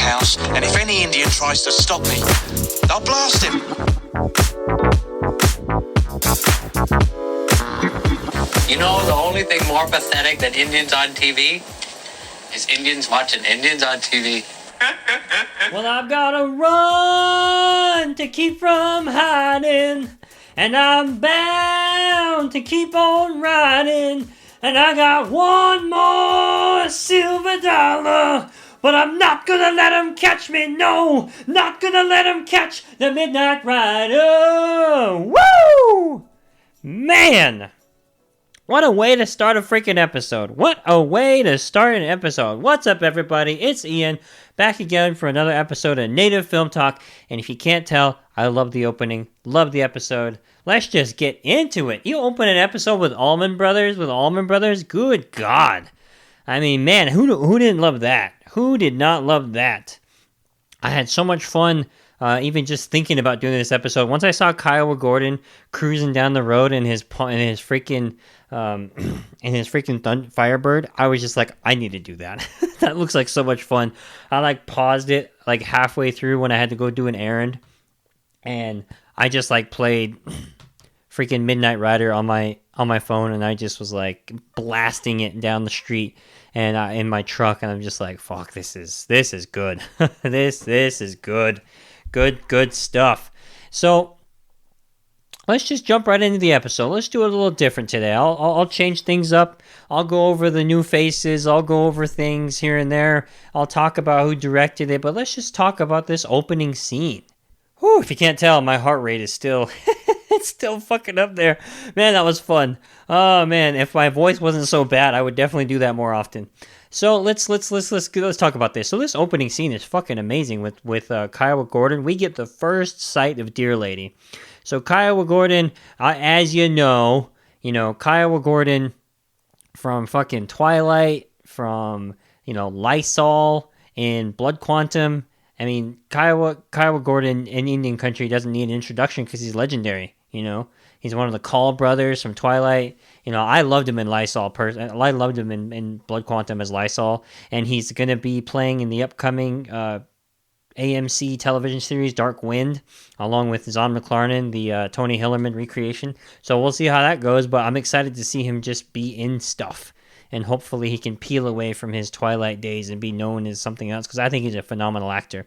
house, and if any Indian tries to stop me, I'll blast him. You know, the only thing more pathetic than Indians on TV is Indians watching Indians on TV. Well, I've gotta run to keep from hiding, and I'm bound to keep on riding, and I got one more silver dollar, but I'm not gonna let him catch me, no, not gonna let him catch the Midnight Rider. Woo! Man! What a way to start a freaking episode. What a way to start an episode. What's up, everybody? It's Ian, back again for another episode of Native Film Talk. And if you can't tell, I love the opening, love the episode. Let's just get into it. You open an episode with Allman Brothers, good God. I mean, man, who didn't love that? Who did not love that? I had so much fun even just thinking about doing this episode. Once I saw Kiowa Gordon cruising down the road in his freaking Firebird, I was just like, I need to do that. That looks like so much fun. I paused it halfway through when I had to go do an errand, and I just played freaking Midnight Rider on my phone, and I just was blasting it down the street and in my truck, and I'm just like, fuck, this is good. this is good. Good stuff. So let's just jump right into the episode. Let's do it a little different today. I'll change things up. I'll go over the new faces. I'll go over things here and there. I'll talk about who directed it, but let's just talk about this opening scene. Whew, if you can't tell, my heart rate is still it's still fucking up there. Man, that was fun. Oh man, if my voice wasn't so bad, I would definitely do that more often. So let's talk about this. So this opening scene is fucking amazing with Kiowa Gordon. We get the first sight of Dear Lady. So Kiowa Gordon, as you know, Kiowa Gordon from fucking Twilight, from Lysol and Blood Quantum. I mean, Kiowa Gordon in Indian country doesn't need an introduction because he's legendary. He's one of the Call brothers from Twilight. I loved him in Lysol. I loved him in Blood Quantum as Lysol, and he's going to be playing in the upcoming AMC television series Dark Wind, along with Zahn McClarnon, the Tony Hillerman recreation. So we'll see how that goes, but I'm excited to see him just be in stuff, and hopefully he can peel away from his Twilight days and be known as something else, because I think he's a phenomenal actor.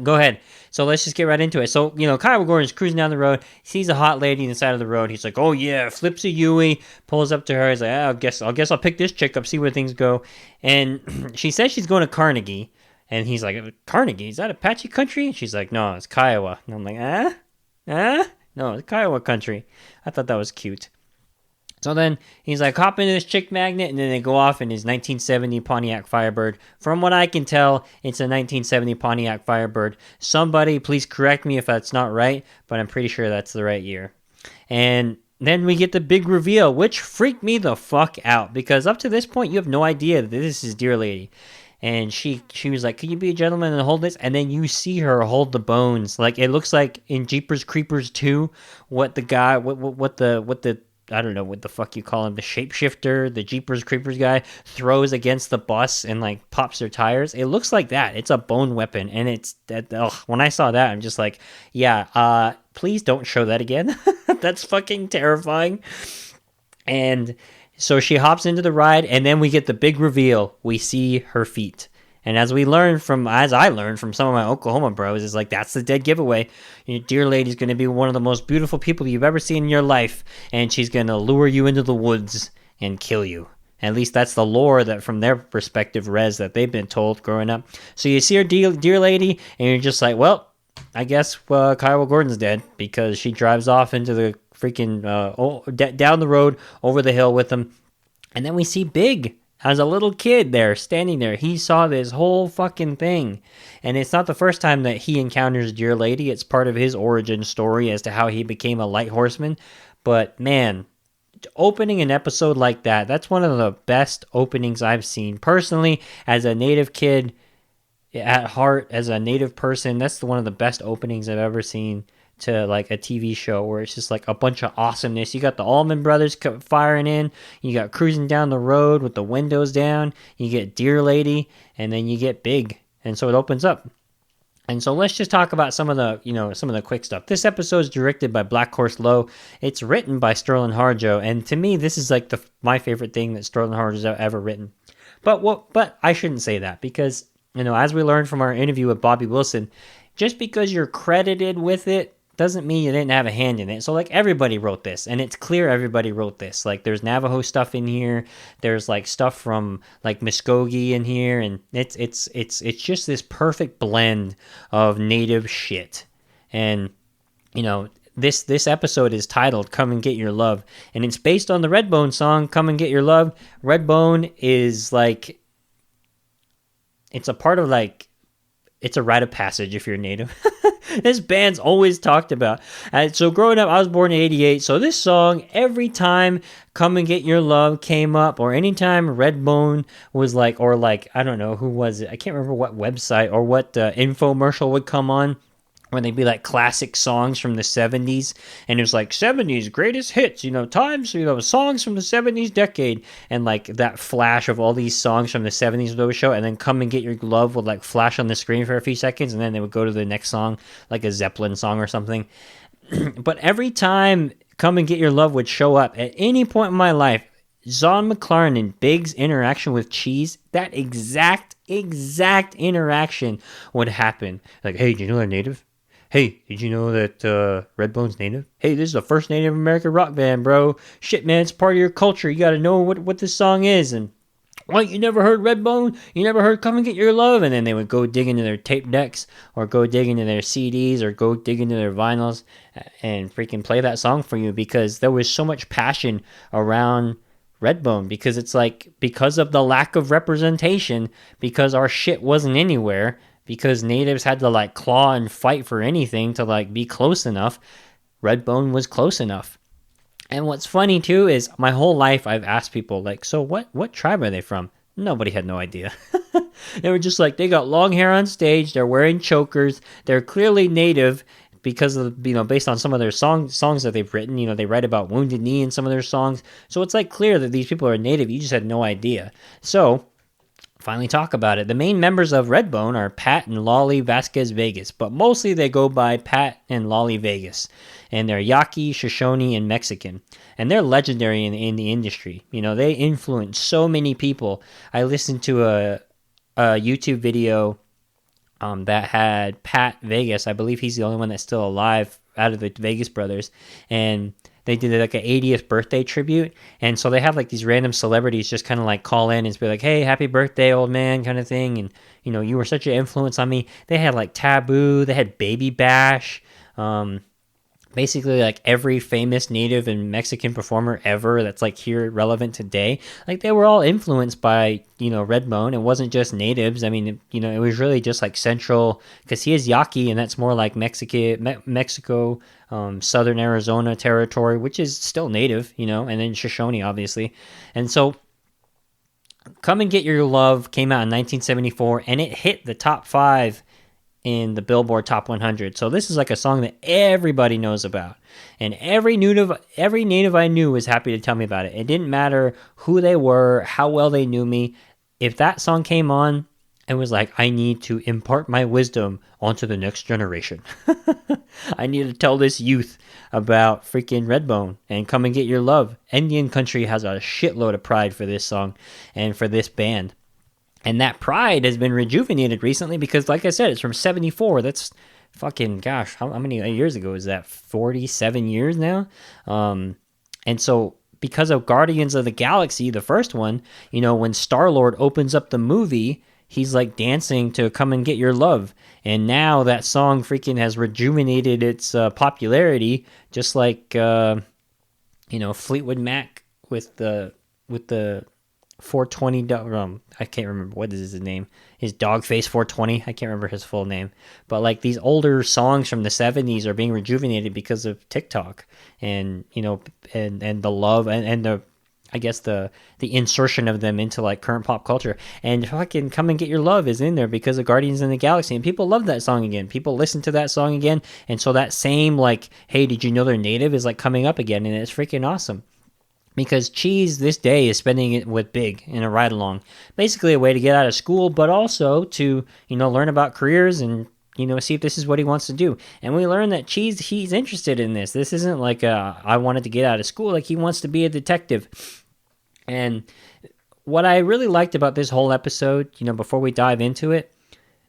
Go ahead. So let's just get right into it. So, Kiowa Gordon's cruising down the road, sees a hot lady on the side of the road. He's like, oh yeah, flips a Yui, pulls up to her. He's like, I guess I'll pick this chick up, see where things go. And she says she's going to Carnegie. And he's like, Carnegie? Is that Apache country? And she's like, no, it's Kiowa. And I'm like, No, it's Kiowa country. I thought that was cute. So then he's like, hop into this chick magnet, and then they go off in his 1970 Pontiac Firebird. From what I can tell, it's a 1970 Pontiac Firebird. Somebody please correct me if that's not right, but I'm pretty sure that's the right year. And then we get the big reveal, which freaked me the fuck out, because up to this point, you have no idea that this is Dear Lady. And she was like, can you be a gentleman and hold this? And then you see her hold the bones. It looks like in Jeepers Creepers 2, what the I don't know what the fuck you call him, the shapeshifter, the Jeepers Creepers guy, throws against the bus and pops their tires. It looks like that. It's a bone weapon, and it's that. When I saw that, I'm just like, yeah, please don't show that again. That's fucking terrifying. And so she hops into the ride, and then we get the big reveal. We see her feet. And as I learned from some of my Oklahoma bros, is that's the dead giveaway. Dear Lady's going to be one of the most beautiful people you've ever seen in your life, and she's going to lure you into the woods and kill you. At least that's the lore that from their perspective, that they've been told growing up. So you see her Dear Lady, and you're just like, well, I guess Kiowa Gordon's dead, because she drives off into the freaking down the road over the hill with them. And then we see Big as a little kid there, standing there. He saw this whole fucking thing. And it's not the first time that he encounters Dear Lady. It's part of his origin story as to how he became a light horseman. But man, opening an episode like that, that's one of the best openings I've seen. Personally, as a native kid, at heart, as a native person, that's one of the best openings I've ever seen to a TV show, where it's just a bunch of awesomeness. You got the Allman Brothers firing in, you got cruising down the road with the windows down, you get Dear Lady, and then you get Big And so it opens up. And so let's just talk about some of the quick stuff. This episode is directed by Black Horse Lowe. It's written by Sterling Harjo, and to me, this is like my favorite thing that Sterling Harjo's ever written. But I shouldn't say that, because as we learned from our interview with Bobby Wilson, just because you're credited with it doesn't mean you didn't have a hand in it. So like everybody wrote this, and it's clear everybody wrote this. Like there's Navajo stuff in here, there's like stuff from like Muskogee in here, and it's just this perfect blend of native shit. And this episode is titled "Come and Get Your Love," and it's based on the Redbone song "Come and Get Your Love." Redbone is like, it's a part of like, it's a rite of passage if you're Native. This band's always talked about. So growing up, I was born in 88. So this song, every time Come and Get Your Love came up, or anytime Redbone was like, or like, I don't know, who was it? I can't remember what website or what infomercial would come on, when they'd be like classic songs from the 70s, and it was like 70s greatest hits, songs from the 70s decade, and like that flash of all these songs from the 70s would always show, and then Come and Get Your Love would like flash on the screen for a few seconds, and then they would go to the next song, like a Zeppelin song or something. But every time Come and Get Your Love would show up at any point in my life, Zon McLaren and Big's interaction with Cheese, that exact interaction would happen. Like, hey, do you know they're Native? Hey, did you know that Redbone's Native? Hey, this is the first Native American rock band, bro. Shit, man, it's part of your culture. You got to know what this song is. And what, you never heard Redbone? You never heard Come and Get Your Love? And then they would go dig into their tape decks, or go dig into their CDs, or go dig into their vinyls and freaking play that song for you, because there was so much passion around Redbone, because it's like, because of the lack of representation, because our shit wasn't anywhere, because natives had to like claw and fight for anything to like be close enough, Redbone was close enough. And what's funny too is my whole life I've asked people like, so what tribe are they from? Nobody had no idea. They were just like, they got long hair on stage, they're wearing chokers, they're clearly native, because of, based on some of their songs that they've written. They write about Wounded Knee in some of their songs, so it's like clear that these people are native. You just had no idea. So finally talk about it. The main members of Redbone are Pat and Lolly Vasquez Vegas, but mostly they go by Pat and Lolly Vegas, and they're Yaqui, Shoshone, and Mexican, and they're legendary in the industry. They influence so many people. I listened to a YouTube video that had Pat Vegas. I believe he's the only one that's still alive out of the Vegas brothers, and they did like an 80th birthday tribute, and so they have like these random celebrities just kind of like call in and be like, hey, happy birthday, old man, kind of thing, and you were such an influence on me. They had like Taboo, they had Baby Bash, basically like every famous Native and Mexican performer ever that's like here relevant today. Like they were all influenced by Redbone. It wasn't just natives. I mean, it was really just like central, because he is Yaqui, and that's more like Mexico, southern Arizona territory, which is still native, and then Shoshone obviously. And so Come and Get Your Love came out in 1974, and it hit the top 5 in the Billboard Top 100. So this is like a song that everybody knows about, and every native I knew was happy to tell me about it. It didn't matter who they were, how well they knew me. If that song came on, it was like, I need to impart my wisdom onto the next generation. I need to tell this youth about freaking Redbone and Come and Get Your Love. Indian country has a shitload of pride for this song and for this band. And that pride has been rejuvenated recently, because, like I said, it's from 74. That's fucking, gosh, how many years ago is that? 47 years now? And so, because of Guardians of the Galaxy, the first one, when Star-Lord opens up the movie, he's like dancing to Come and Get Your Love. And now that song freaking has rejuvenated its popularity, just like, Fleetwood Mac with the 420, I can't remember, what is his name? His Dogface 420, I can't remember his full name. But like these older songs from the 70s are being rejuvenated because of TikTok, and and the love and the, I guess the insertion of them into like current pop culture. And fucking Come and Get Your Love is in there because of Guardians of the Galaxy, and people love that song again. People listen to that song again, and so that same like, hey, did you know they're native is like coming up again, and it's freaking awesome. because Cheese this day is spending it with Big in a ride along. Basically a way to get out of school, but also to, learn about careers and, see if this is what he wants to do. And we learn that Cheese, he's interested in this. This isn't like I wanted to get out of school. Like, he wants to be a detective. And what I really liked about this whole episode, before we dive into it,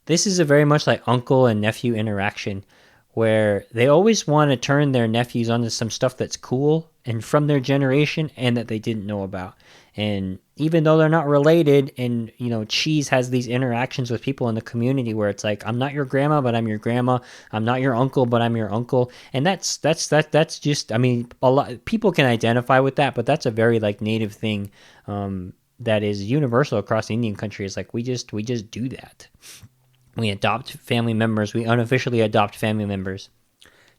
this is a very much like uncle and nephew interaction, where they always want to turn their nephews onto some stuff that's cool and from their generation and that they didn't know about. And even though they're not related, and Cheese has these interactions with people in the community where it's like, I'm not your grandma, but I'm your grandma. I'm not your uncle, but I'm your uncle. And that's just, I mean, a lot people can identify with that, but that's a very like native thing that is universal across Indian country. It's like we just do that. We adopt family members. We unofficially adopt family members.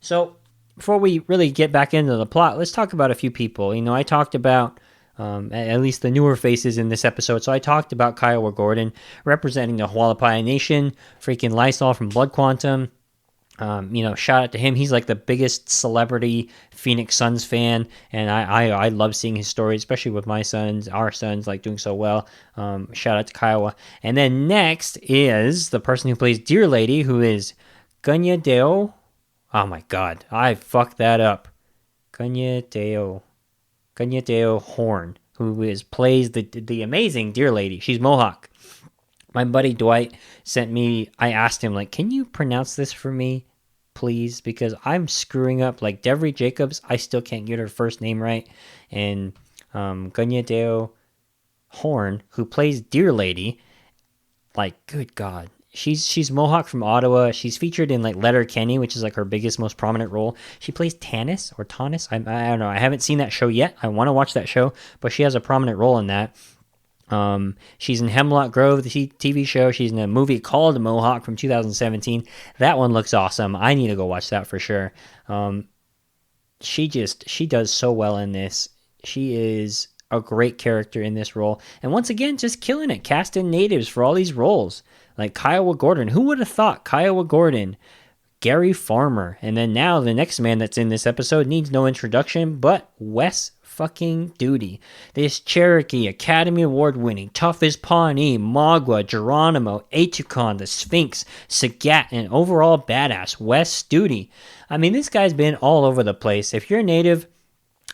So before we really get back into the plot, let's talk about a few people. I talked about at least the newer faces in this episode. So I talked about Kiowa Gordon representing the Hualapai Nation, freaking Lysol from Blood Quantum. Shout out to him. He's like the biggest celebrity Phoenix Suns fan, and I love seeing his story, especially with our sons, like doing so well. Shout out to Kiowa. And then next is the person who plays Deer Lady, who is Gunya Deo. Oh my god, I fucked that up. Gunya Deo Horn, who plays the amazing Deer Lady. She's Mohawk. My buddy Dwight I asked him, like, can you pronounce this for me, please? Because I'm screwing up. Like, Devery Jacobs, I still can't get her first name right. And Gunya Deo Horn, who plays Deer Lady, like, good God. She's Mohawk from Ottawa. She's featured in, like, Letterkenny, which is, like, her biggest, most prominent role. She plays Tanis. I don't know. I haven't seen that show yet. I want to watch that show, but she has a prominent role in that. She's in Hemlock Grove, the TV show. She's in a movie called Mohawk from 2017. That one looks awesome. I need to go watch that for sure. She does so well in this. She is a great character in this role. And once again, just killing it. Casting natives for all these roles. Like Kiowa Gordon. Who would have thought Kiowa Gordon? Gary Farmer. And then now the next man that's in this episode needs no introduction, but Wes fucking Studi. This Cherokee, Academy Award winning, tough as Pawnee, Magua, Geronimo, Etukon, the Sphinx, Sagat, and overall badass Wes Studi. I mean, this guy's been all over the place. If you're native,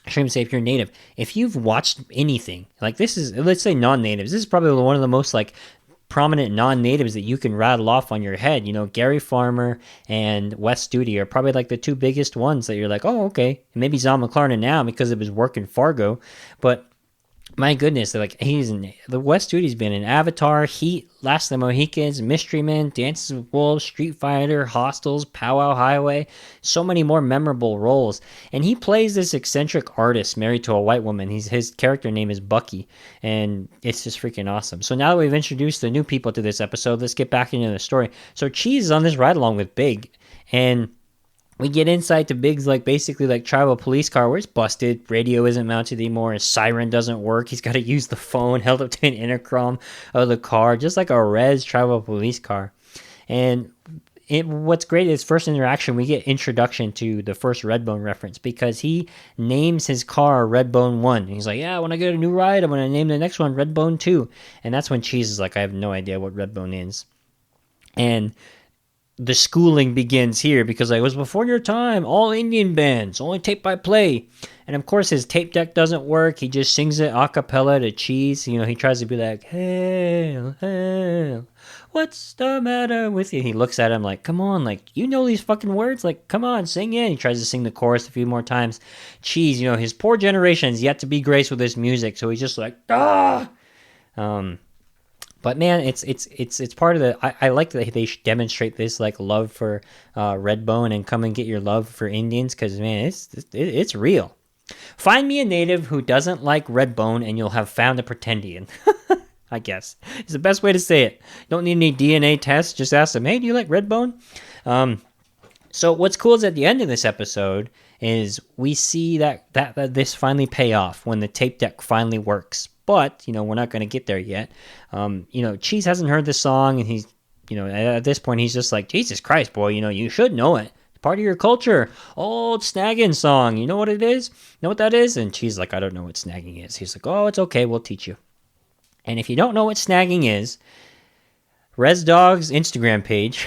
I shouldn't say if you're native, if you've watched anything, like this is, let's say non-natives, this is probably one of the most like prominent non-natives that you can rattle off on your head. Gary Farmer and Wes Studi are probably like the two biggest ones that you're like, oh, okay. And maybe Zon McLaren now because of his work in Fargo, but my goodness, the Wes Studi's been in Avatar, Heat, Last of the Mohicans, Mystery Men, Dances with Wolves, Street Fighter, Hostels, Powwow Highway, so many more memorable roles. And he plays this eccentric artist married to a white woman. His character name is Bucky, and it's just freaking awesome. So now that we've introduced the new people to this episode, let's get back into the story. So Cheese is on this ride along with Big, and we get inside to Big's basically tribal police car where it's busted, radio isn't mounted anymore, his siren doesn't work, he's got to use the phone held up to an intercom of the car, just like a res tribal police car. And what's great is first interaction, we get introduction to the first Redbone reference because he names his car Redbone 1. And he's like, yeah, when I get a new ride, I'm going to name the next one Redbone 2. And that's when Cheese is like, I have no idea what Redbone is. And the schooling begins here because it was before your time, all Indian bands, only tape by play. And of course his tape deck doesn't work. He just sings it a cappella to Cheese. He tries to be like, hail, hail, what's the matter with you? He looks at him like, come on, these fucking words? Come on, sing it. He tries to sing the chorus a few more times. Cheese, his poor generation is yet to be graced with this music. So he's just like, ah! But man, it's part of the. I like that they demonstrate this love for Redbone and come and get your love for Indians because man, it's real. Find me a native who doesn't like Redbone, and you'll have found a pretendian. I guess it's the best way to say it. Don't need any DNA tests. Just ask them, hey, do you like Redbone? So what's cool is at the end of this episode is we see that this finally pay off when the tape deck finally works. But, we're not going to get there yet. Cheese hasn't heard the song, and he's, at this point, he's just like, Jesus Christ, boy, you should know it. Part of your culture. Old snagging song. You know what it is? Know what that is? And she's like, I don't know what snagging is. He's like, oh, it's okay. We'll teach you. And if you don't know what snagging is, ResDog's Instagram page,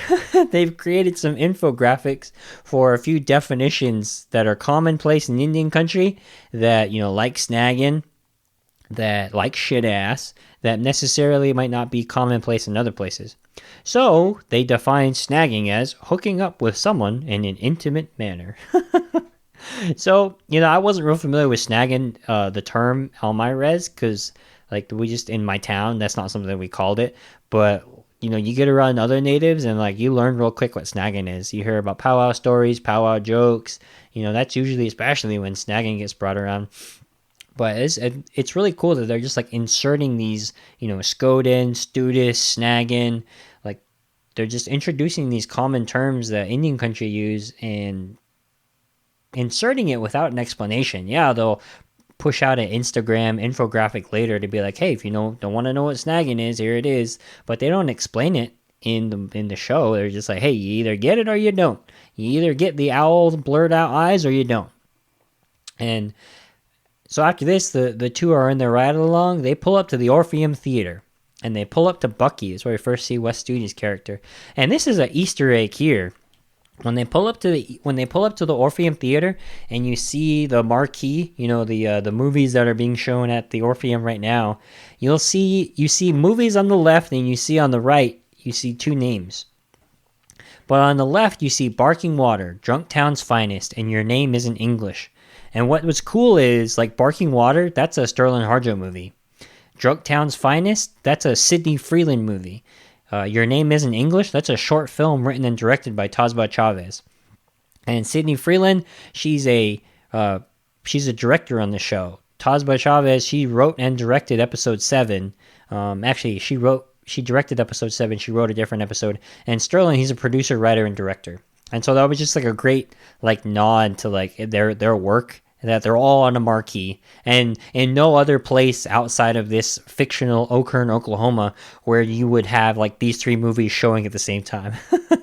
they've created some infographics for a few definitions that are commonplace in Indian country that, like snagging, that like shit ass, that necessarily might not be commonplace in other places. So they define snagging as hooking up with someone in an intimate manner. So, I wasn't real familiar with snagging, the term on my res, because we just, in my town, that's not something that we called it. But, you get around other natives and you learn real quick what snagging is. You hear about powwow stories, powwow jokes. That's usually, especially when snagging gets brought around. But it's really cool that they're just inserting these, Skoden, Studis, snagging, they're just introducing these common terms that Indian country use and inserting it without an explanation. Yeah, they'll push out an Instagram infographic later to be like, hey, if you don't want to know what snagging is, here it is. But they don't explain it in the show. They're just like, hey, you either get it or you don't. You either get the owl blurred out eyes or you don't. And so after this, the two are in their ride along. They pull up to the Orpheum Theater. And they pull up to Bucky. It's where we first see Wes Studi's character. And this is an Easter egg here. When they pull up to the Orpheum Theater and you see the marquee, the movies that are being shown at the Orpheum right now, you see movies on the left and you see on the right, you see two names. But on the left, you see Barking Water, Drunktown's Finest, and Your Name Isn't English. And what was cool is, Barking Water, that's a Sterling Harjo movie. Drunktown's Finest, that's a Sidney Freeland movie. Your Name Isn't English, that's a short film written and directed by Tazba Chavez. And Sidney Freeland, she's a director on the show. Tazba Chavez, she wrote and directed episode 7. She directed episode 7, she wrote a different episode. And Sterling, he's a producer, writer, and director. And so that was just a great nod to their work, that they're all on a marquee, and in no other place outside of this fictional Okern, Oklahoma, where you would have these three movies showing at the same time. And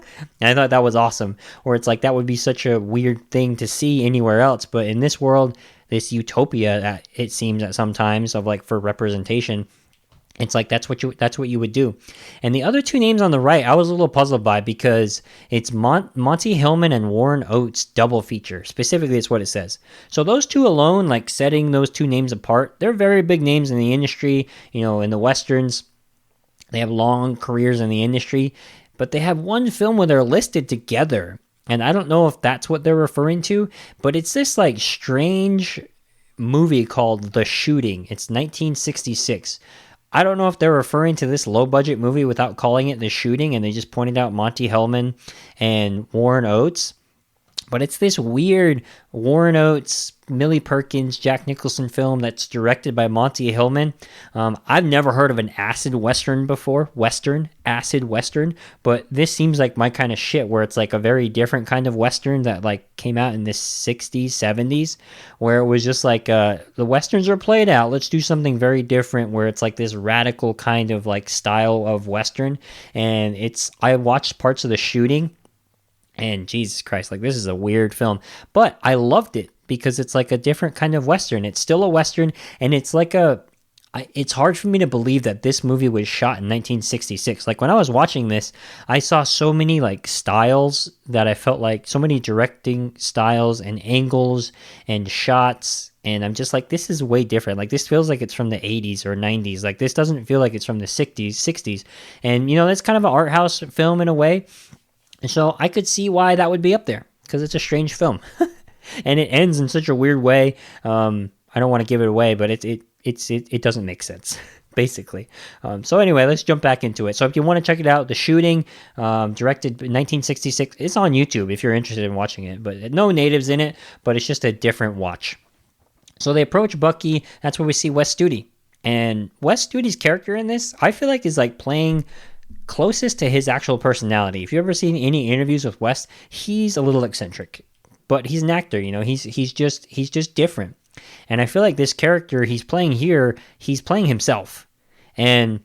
I thought that was awesome, where it's that would be such a weird thing to see anywhere else, but in this world, this utopia that it seems at sometimes of for representation, it's that's what you would do. And the other two names on the right, I was a little puzzled by, because it's Monty Hillman and Warren Oates double feature. Specifically, it's what it says. So those two alone, setting those two names apart, they're very big names in the industry. In the Westerns, they have long careers in the industry, but they have one film where they're listed together. And I don't know if that's what they're referring to, but it's this strange movie called The Shooting. It's 1966. I don't know if they're referring to this low-budget movie without calling it The Shooting, and they just pointed out Monty Hellman and Warren Oates. But it's this weird Warren Oates, Millie Perkins, Jack Nicholson film that's directed by Monty Hillman. I've never heard of an acid western before. Acid western. But this seems like my kind of shit, where it's a very different kind of western that came out in the 60s, 70s, where it was just the westerns are played out. Let's do something very different, where it's this radical kind of style of western. And I watched parts of The Shooting. And Jesus Christ, this is a weird film. But I loved it because it's a different kind of Western. It's still a Western, and it's it's hard for me to believe that this movie was shot in 1966. When I was watching this, I saw so many styles that I felt so many directing styles and angles and shots. And I'm just this is way different. This feels like it's from the 80s or 90s. This doesn't feel like it's from the 60s. And, that's kind of an art house film in a way. And so I could see why that would be up there, because it's a strange film. And it ends in such a weird way. I don't want to give it away, but it doesn't make sense, basically. So anyway, let's jump back into it. So if you want to check it out, The Shooting, directed in 1966, it's on YouTube if you're interested in watching it. But no natives in it, but it's just a different watch. So they approach Bucky. That's where we see Wes Studi. And Wes Studi's character in this, I feel is playing closest to his actual personality. If you've ever seen any interviews with Wes, he's a little eccentric, but he's an actor. He's just different. And I feel this character he's playing here, he's playing himself. And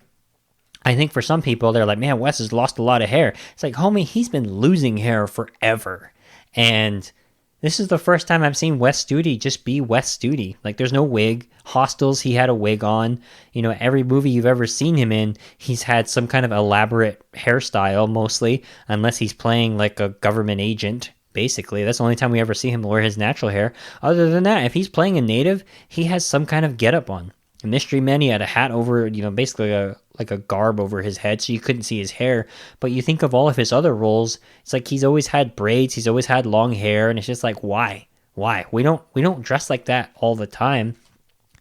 I think for some people, they're man, Wes has lost a lot of hair. It's homie, he's been losing hair forever. And this is the first time I've seen Wes Studi just be Wes Studi. Like, there's no wig. Hostels, he had a wig on. You know, every movie you've ever seen him in, he's had some kind of elaborate hairstyle, mostly, unless he's playing like a government agent. Basically, that's the only time we ever see him wear his natural hair. Other than that, if he's playing a native, he has some kind of getup on. In Mystery Men, he had a hat over, you know, basically a garb over his head, so you couldn't see his hair. But you think of all of his other roles, it's like he's always had braids, he's always had long hair, and it's just like, why? We don't dress like that all the time.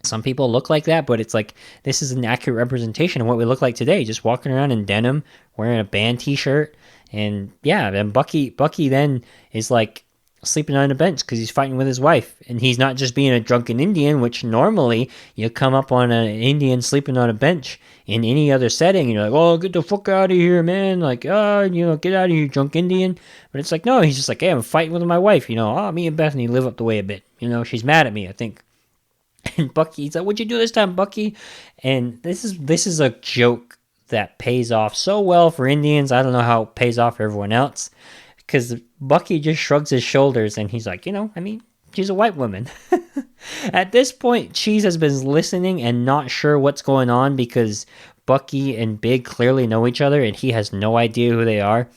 Some people look like that, but it's like, this is an accurate representation of what we look like today, just walking around in denim, wearing a band t-shirt. And yeah, and Bucky then is like sleeping on a bench because he's fighting with his wife, and he's not just being a drunken Indian, which normally you come up on an Indian sleeping on a bench in any other setting and you're like, oh, get the fuck out of here, man, like, oh, you know, get out of here, drunk Indian. But it's like, no, he's just like, hey, I'm fighting with my wife, you know, oh, me and Bethany live up the way a bit, you know, she's mad at me, I think. And Bucky's like, what'd you do this time, Bucky? And this is a joke that pays off so well for Indians. I don't know how it pays off for everyone else, because Bucky just shrugs his shoulders and he's like, you know, I mean, she's a white woman. At this point, Cheese has been listening and not sure what's going on because Bucky and Big clearly know each other and he has no idea who they are.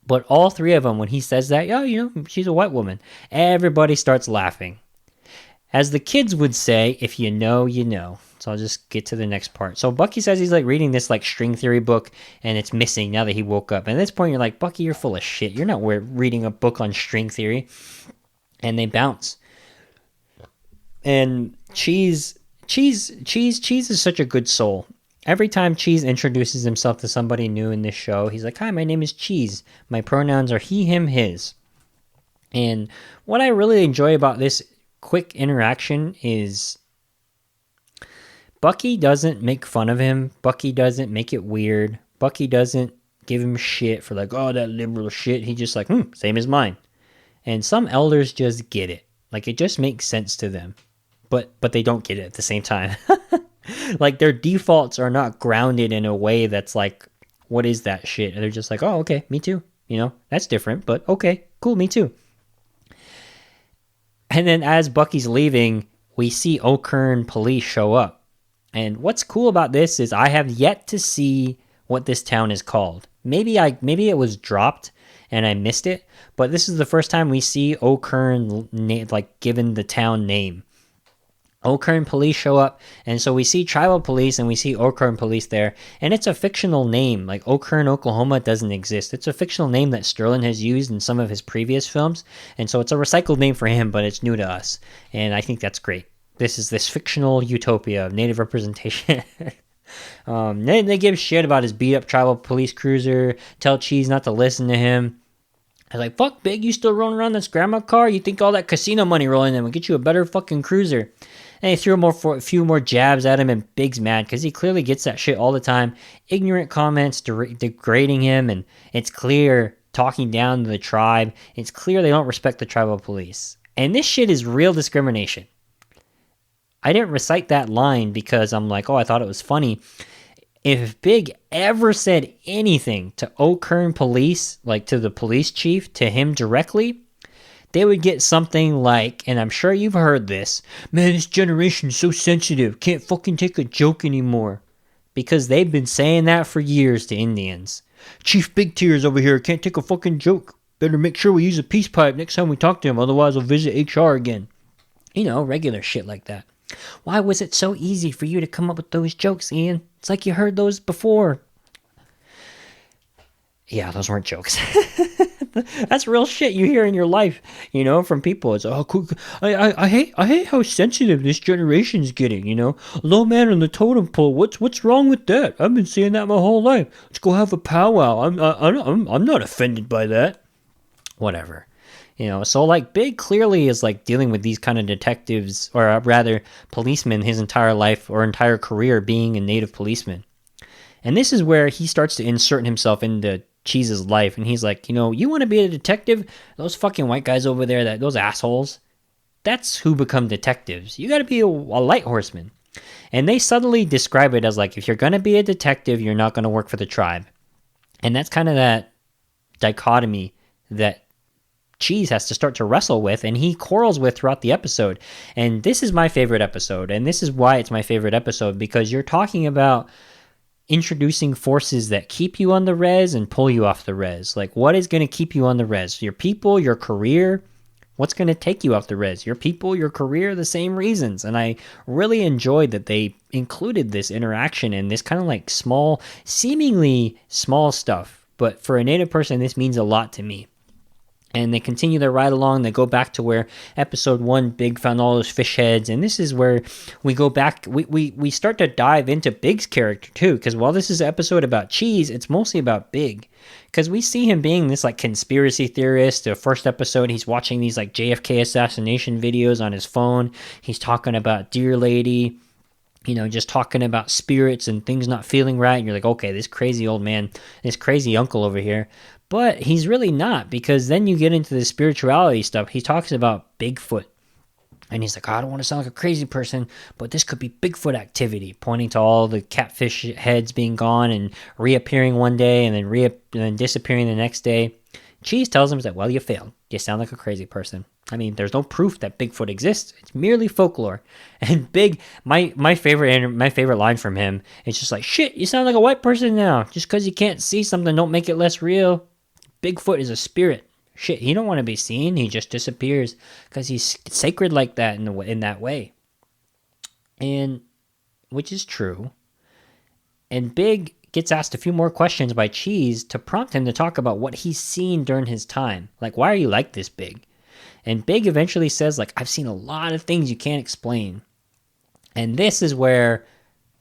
But all three of them, when he says that, oh, you know, she's a white woman, everybody starts laughing. As the kids would say, if you know, you know. So I'll just get to the next part. So Bucky says he's like reading this like string theory book and it's missing now that he woke up. And at this point you're like, Bucky, you're full of shit. You're not reading a book on string theory. And they bounce. And Cheese is such a good soul. Every time Cheese introduces himself to somebody new in this show, he's like, hi, my name is Cheese. My pronouns are he, him, his. And what I really enjoy about this quick interaction is Bucky doesn't make fun of him. Bucky doesn't make it weird. Bucky doesn't give him shit for like, oh, that liberal shit. He just like, same as mine. And some elders just get it. Like, it just makes sense to them. But they don't get it at the same time. Like, their defaults are not grounded in a way that's like, what is that shit? And they're just like, oh, okay, me too. You know, that's different, but okay, cool, me too. And then as Bucky's leaving, we see O'Kern police show up. And what's cool about this is I have yet to see what this town is called. Maybe it was dropped and I missed it, but this is the first time we see O'Kern like given the town name. O'Kern police show up, and so we see tribal police and we see O'Kern police there, and it's a fictional name. Like, O'Kern, Oklahoma doesn't exist. It's a fictional name that Sterling has used in some of his previous films, and so it's a recycled name for him, but it's new to us, and I think that's great. This is this fictional utopia of native representation. They give shit about his beat up tribal police cruiser, tell Cheese not to listen to him. I was like, fuck, Big, you still rolling around this grandma car? You think all that casino money rolling in will get you a better fucking cruiser? And he threw a few more jabs at him, and Big's mad because he clearly gets that shit all the time. Ignorant comments, degrading him, and it's clear, talking down to the tribe. It's clear they don't respect the tribal police. And this shit is real discrimination. I didn't recite that line because I'm like, oh, I thought it was funny. If Big ever said anything to O'Kern police, like to the police chief, to him directly, they would get something like, and I'm sure you've heard this, man, this generation's so sensitive, can't fucking take a joke anymore. Because they've been saying that for years to Indians. Chief Big Tears over here can't take a fucking joke. Better make sure we use a peace pipe next time we talk to him, otherwise we'll visit HR again. You know, regular shit like that. Why was it so easy for you to come up with those jokes, Ian? It's like you heard those before. Yeah, those weren't jokes. That's real shit you hear in your life, you know, from people. It's, oh, cool. I hate how sensitive this generation's getting, you know. Low man on the totem pole. What's wrong with that? I've been saying that my whole life. Let's go have a powwow. I'm not offended by that. Whatever. You know, so like Big clearly is like dealing with these kind of detectives, or rather policemen, his entire life or entire career being a native policeman. And this is where he starts to insert himself into Cheese's life, and he's like, you know, you want to be a detective? Those fucking white guys over there, those assholes, that's who become detectives. You got to be a light horseman. And they subtly describe it as like, if you're going to be a detective, you're not going to work for the tribe. And that's kind of that dichotomy that Cheese has to start to wrestle with, and he quarrels with throughout the episode. And this is my favorite episode, and this is why it's my favorite episode, because you're talking about introducing forces that keep you on the res and pull you off the res. Like, what is going to keep you on the res? Your people, your career. What's going to take you off the res? Your people, your career, the same reasons. And I really enjoyed that they included this interaction in this kind of like small, seemingly small stuff. But for a native person, this means a lot to me. And they continue their ride along. They go back to where episode 1, Big found all those fish heads. And this is where we go back. We start to dive into Big's character too. Because while this is an episode about Cheese, it's mostly about Big. Because we see him being this like conspiracy theorist. The first episode, he's watching these like JFK assassination videos on his phone. He's talking about Dear Lady. You know, just talking about spirits and things not feeling right. And you're like, okay, this crazy old man, this crazy uncle over here. But he's really not, because then you get into the spirituality stuff. He talks about Bigfoot. And he's like, I don't want to sound like a crazy person, but this could be Bigfoot activity, pointing to all the catfish heads being gone and reappearing one day and then disappearing the next day. Cheese tells him that, well, you failed. You sound like a crazy person. I mean, there's no proof that Bigfoot exists. It's merely folklore. And Big, my favorite line from him, it's just like, shit, you sound like a white person now. Just because you can't see something, don't make it less real. Bigfoot is a spirit. Shit, he don't want to be seen. He just disappears because he's sacred like that in that way. And which is true. And Big gets asked a few more questions by Cheese to prompt him to talk about what he's seen during his time. Like, why are you like this, Big? And Big eventually says, like, I've seen a lot of things you can't explain. And this is where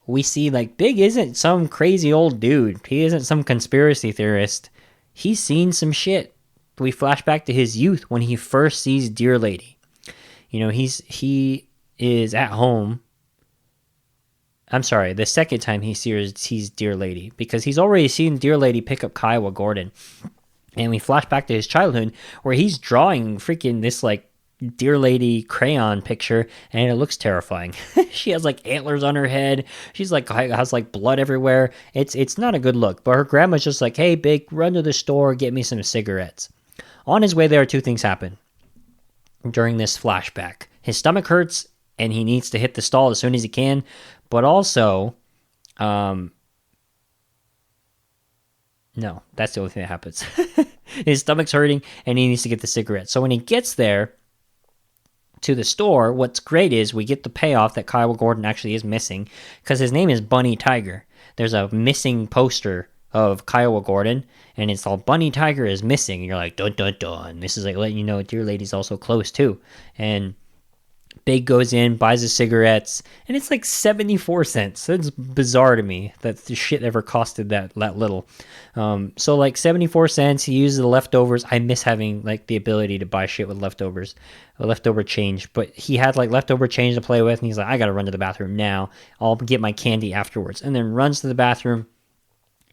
we see, like, Big isn't some crazy old dude. He isn't some conspiracy theorist. He's seen some shit. We flash back to his youth when he first sees Dear Lady. You know, he is at home. I'm sorry, the second time he sees Dear Lady, because he's already seen Dear Lady pick up Kiowa Gordon. And we flash back to his childhood where he's drawing freaking this like Dear Lady crayon picture, and it looks terrifying. She has like antlers on her head. She's like has like blood everywhere. It's not a good look. But her grandma's just like, hey, Big, run to the store, get me some cigarettes. On his way there, 2 things happen during this flashback. His stomach hurts, and he needs to hit the stall as soon as he can. But also, no, that's the only thing that happens. His stomach's hurting, and he needs to get the cigarette. So when he gets there to the store, what's great is we get the payoff that Kiowa Gordon actually is missing, because his name is Bunny Tiger. There's a missing poster of Kiowa Gordon, and it's all Bunny Tiger is missing. And you're like, dun dun dun. This is like letting you know Dear Lady's also close too. And Big goes in, buys the cigarettes, and it's like 74 cents. It's bizarre to me that the shit ever costed that little. So like 74 cents, he uses the leftovers. I miss having like the ability to buy shit with leftovers, leftover change. But he had like leftover change to play with, and he's like, I gotta run to the bathroom now. I'll get my candy afterwards. And then runs to the bathroom.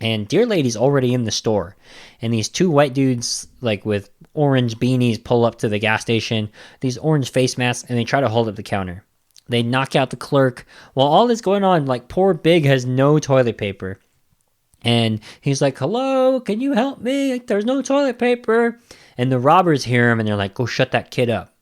And Dear Lady's already in the store. And these 2 white dudes, like with orange beanies, pull up to the gas station, these orange face masks, and they try to hold up the counter. They knock out the clerk. While all this going on, like poor Big has no toilet paper. And he's like, hello, can you help me? Like, there's no toilet paper. And the robbers hear him, and they're like, go shut that kid up.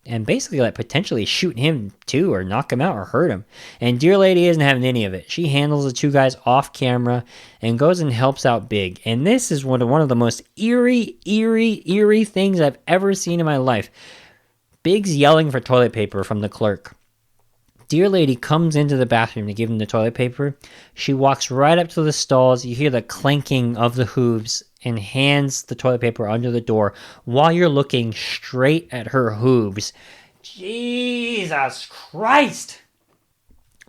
And basically like potentially shoot him too, or knock him out, or hurt him. And Dear Lady isn't having any of it. She handles the 2 guys off camera and goes and helps out Big. And this is one of the most eerie things I've ever seen in my life. Big's yelling for toilet paper from the clerk. Dear Lady comes into the bathroom to give him the toilet paper. She walks right up to the stalls. You hear the clanking of the hooves, and hands the toilet paper under the door while you're looking straight at her hooves. Jesus Christ!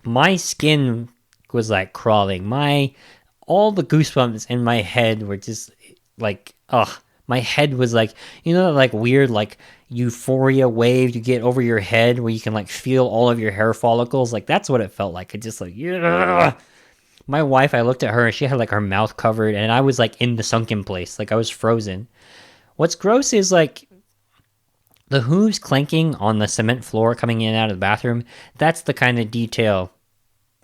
My skin was like crawling. All the goosebumps in my head were just like, ugh. My head was like, you know, like weird, like euphoria wave you get over your head where you can like feel all of your hair follicles. Like that's what it felt like. It just like, yeah. My wife, I looked at her and she had like her mouth covered, and I was like in the sunken place. Like I was frozen. What's gross is like the hooves clanking on the cement floor coming in and out of the bathroom. That's the kind of detail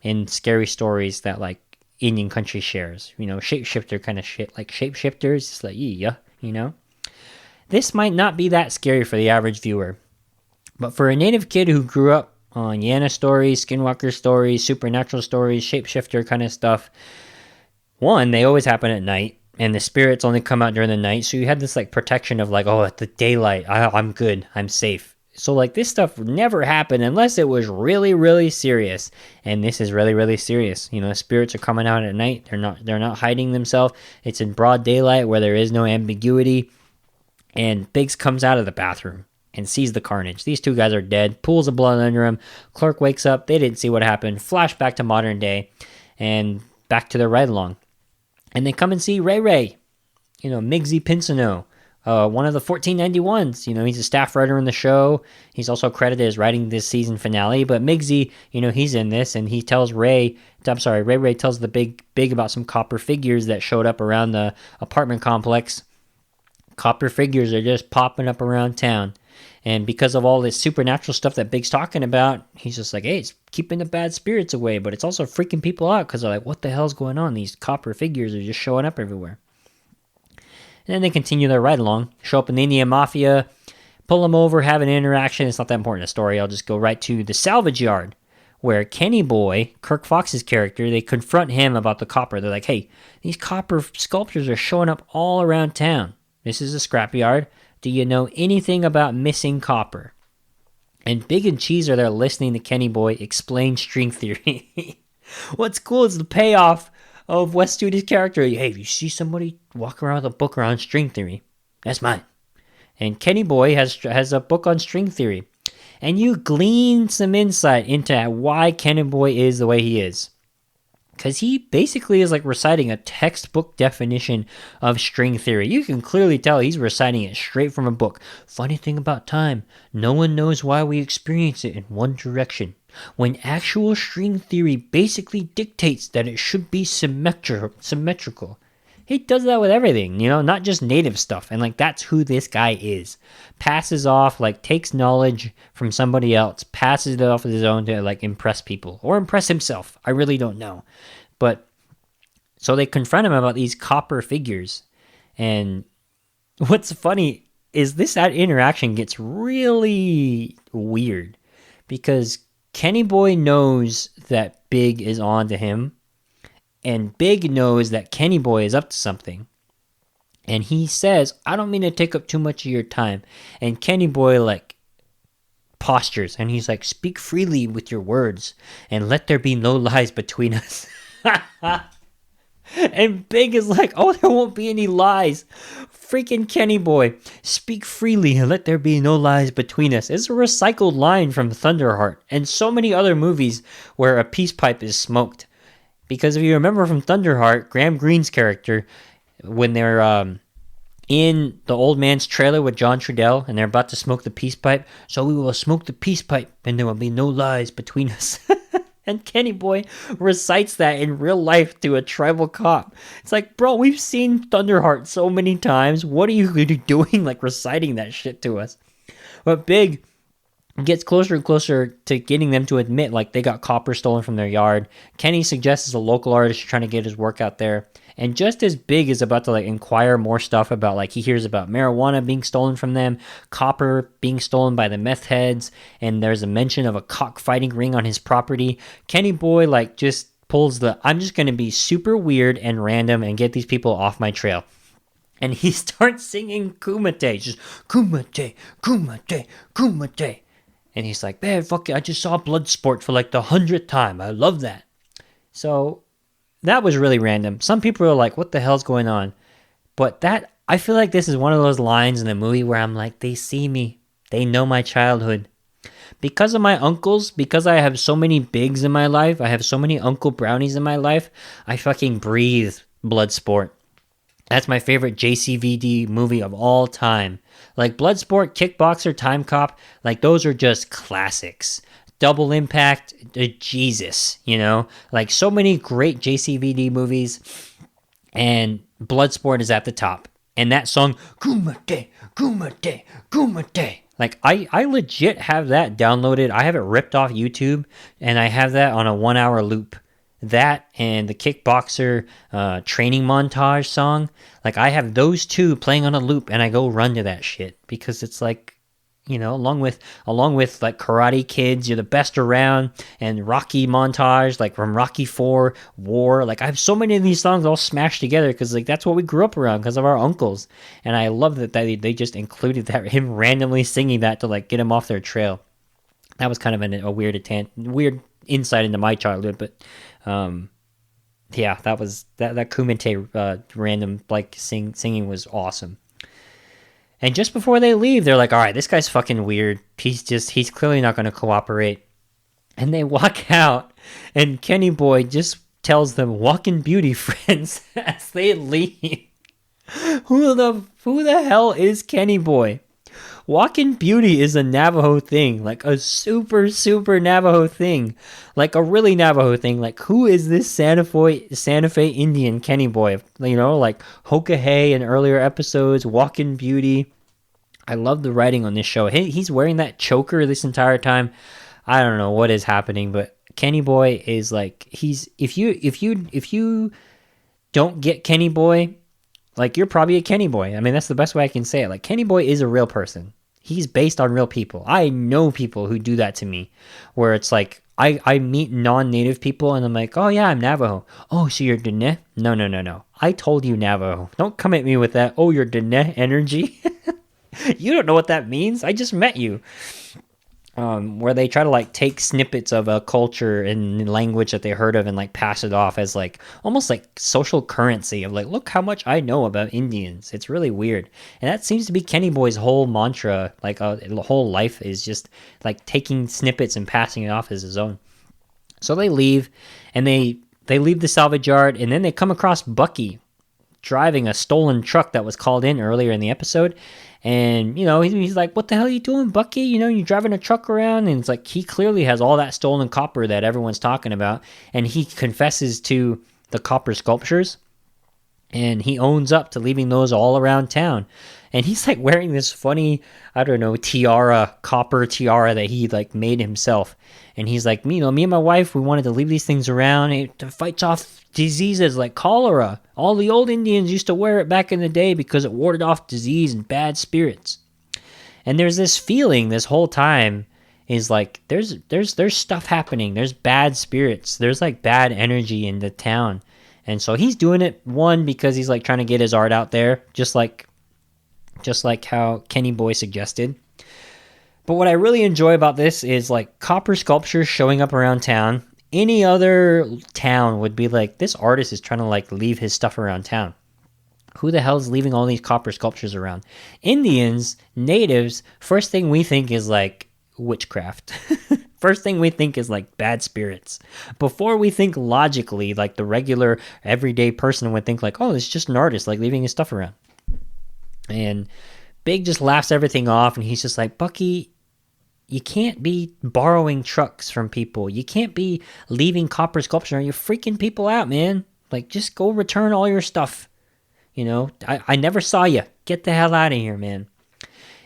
in scary stories that like Indian country shares. You know, shapeshifter kind of shit. Like shapeshifters, just like, yeah, you know? this might not be that scary for the average viewer. But for a native kid who grew up on Yana stories, Skinwalker stories, supernatural stories, shapeshifter kind of stuff, one, they always happen at night, and the spirits only come out during the night, so you had this like protection of like, oh, at the daylight, I'm good, I'm safe. So like this stuff never happened unless it was really, really serious, and this is really, really serious. You know, spirits are coming out at night. They're not hiding themselves. It's in broad daylight where there is no ambiguity, and Biggs comes out of the bathroom and sees the carnage. These two guys are dead. Pools of blood under him. Clark wakes up. They didn't see what happened. Flashback to modern day, and back to their ride along. And they come and see Ray Ray, you know, Miggsy Pinsino, one of the 1491s. You know, he's a staff writer in the show. He's also credited as writing this season finale. But Miggsy, you know, he's in this, and he tells Ray tells the big about some copper figures that showed up around the apartment complex. Copper figures are just popping up around town. And because of all this supernatural stuff that Big's talking about, he's just like, hey, it's keeping the bad spirits away, but it's also freaking people out because they're like, what the hell's going on? These copper figures are just showing up everywhere. And then they continue their ride along, show up in the Indian Mafia, pull them over, have an interaction. It's not that important a story. I'll just go right to the salvage yard, where Kenny Boy, Kirk Fox's character, they confront him about the copper. They're like, hey, these copper sculptures are showing up all around town. This is a scrapyard. Do you know anything about missing copper? And Big and Cheese are there listening to Kenny Boy explain string theory. What's cool is the payoff of Wes Studi's character. Hey, if you see somebody walk around with a book around string theory, that's mine. And Kenny Boy has a book on string theory. And you glean some insight into why Kenny Boy is the way he is. Because he basically is like reciting a textbook definition of string theory. You can clearly tell he's reciting it straight from a book. Funny thing about time, no one knows why we experience it in one direction, when actual string theory basically dictates that it should be symmetrical. He does that with everything, you know, not just native stuff. And like, that's who this guy is. Passes off, like takes knowledge from somebody else, passes it off of his own to like impress people or impress himself. I really don't know. But so they confront him about these copper figures. And what's funny is that interaction gets really weird because Kenny Boy knows that Big is on to him. And Big knows that Kenny Boy is up to something. And he says, I don't mean to take up too much of your time. And Kenny Boy, like, postures. And he's like, speak freely with your words. And let there be no lies between us. And Big is like, oh, there won't be any lies. Freaking Kenny Boy, speak freely and let there be no lies between us. It's a recycled line from Thunderheart. And so many other movies where a peace pipe is smoked. Because if you remember from Thunderheart, Graham Greene's character, when they're in the old man's trailer with John Trudell, and they're about to smoke the peace pipe, so we will smoke the peace pipe, and there will be no lies between us. And Kenny Boy recites that in real life to a tribal cop. It's like, bro, we've seen Thunderheart so many times. What are you doing, like, reciting that shit to us? But Big gets closer and closer to getting them to admit like they got copper stolen from their yard. Kenny suggests a local artist trying to get his work out there. And just as Big is about to like inquire more stuff about like he hears about marijuana being stolen from them, copper being stolen by the meth heads, and there's a mention of a cockfighting ring on his property, Kenny Boy like just pulls the I'm just going to be super weird and random and get these people off my trail. And he starts singing Kumite, just Kumite, Kumite, Kumite. And he's like, man, fuck it, I just saw Bloodsport for like the 100th time. I love that. So that was really random. Some people are like, what the hell's going on? But I feel like this is one of those lines in the movie where I'm like, they see me. They know my childhood. Because of my uncles, because I have so many Bigs in my life, I have so many Uncle Brownies in my life, I fucking breathe Bloodsport. That's my favorite JCVD movie of all time. Like Bloodsport, Kickboxer, Time Cop, like those are just classics. Double Impact, Jesus, you know? Like so many great JCVD movies, and Bloodsport is at the top. And that song, Kumite, Kumite, Kumite. Like I legit have that downloaded. I have it ripped off YouTube, and I have that on a 1 hour loop. that and the kickboxer training montage song. Like, I have those two playing on a loop, and I go run to that shit because it's like, you know, along with like Karate Kids, You're the Best Around, and Rocky montage, like from Rocky 4, War. Like, I have so many of these songs all smashed together because like that's what we grew up around because of our uncles. And I love that they just included that, him randomly singing that to like get him off their trail. That was kind of a weird insight into my childhood, but yeah, that Kumite random like singing was awesome. And just before they leave, they're like, all right, this guy's fucking weird. He's clearly not going to cooperate. And they walk out, and Kenny Boy just tells them, walk in beauty, friends, as they leave. Who the hell is Kenny Boy? Walk in beauty is a Navajo thing, like a super, super Navajo thing, like a really Navajo thing. Like, who is this Santa Fe Indian Kenny Boy? You know, like Hokahay in earlier episodes, Walk in Beauty. I love the writing on this show. He's wearing that choker this entire time. I don't know what is happening, but Kenny Boy is like, if you don't get Kenny Boy, like, you're probably a Kenny Boy. I mean, that's the best way I can say it. Like, Kenny Boy is a real person. He's based on real people. I know people who do that to me, where it's like, I meet non-native people and I'm like, oh yeah, I'm Navajo. Oh, so you're Dene? No. I told you Navajo. Don't come at me with that, oh, you're Dene energy. You don't know what that means. I just met you. Where they try to like take snippets of a culture and language that they heard of and like pass it off as like almost like social currency of like, look how much I know about Indians. It's really weird. And that seems to be Kenny Boy's whole mantra. Like the whole life is just like taking snippets and passing it off as his own. So they leave, and they leave the salvage yard, and then they come across Bucky driving a stolen truck that was called in earlier in the episode. And, you know, he's like, what the hell are you doing, Bucky? You know, you're driving a truck around. And it's like, he clearly has all that stolen copper that everyone's talking about. And he confesses to the copper sculptures. And he owns up to leaving those all around town. And he's like wearing this funny, I don't know, copper tiara that he like made himself. And he's like, you know, me and my wife, we wanted to leave these things around. It fights off diseases like cholera. All the old Indians used to wear it back in the day because it warded off disease and bad spirits. And there's this feeling this whole time is like, there's stuff happening. There's bad spirits. There's like bad energy in the town. And so he's doing it, one, because he's like trying to get his art out there, just like how Kenny Boy suggested. But what I really enjoy about this is like copper sculptures showing up around town. Any other town would be like, this artist is trying to like leave his stuff around town. Who the hell is leaving all these copper sculptures around? Indians, natives, first thing we think is like witchcraft. First thing we think is like bad spirits. Before we think logically, like the regular everyday person would think like, oh, it's just an artist like leaving his stuff around. And Big just laughs everything off, and he's just like, Bucky, you can't be borrowing trucks from people. You can't be leaving copper sculpture. You're freaking people out, man. Like, just go return all your stuff. You know, I never saw you. Get the hell out of here, man.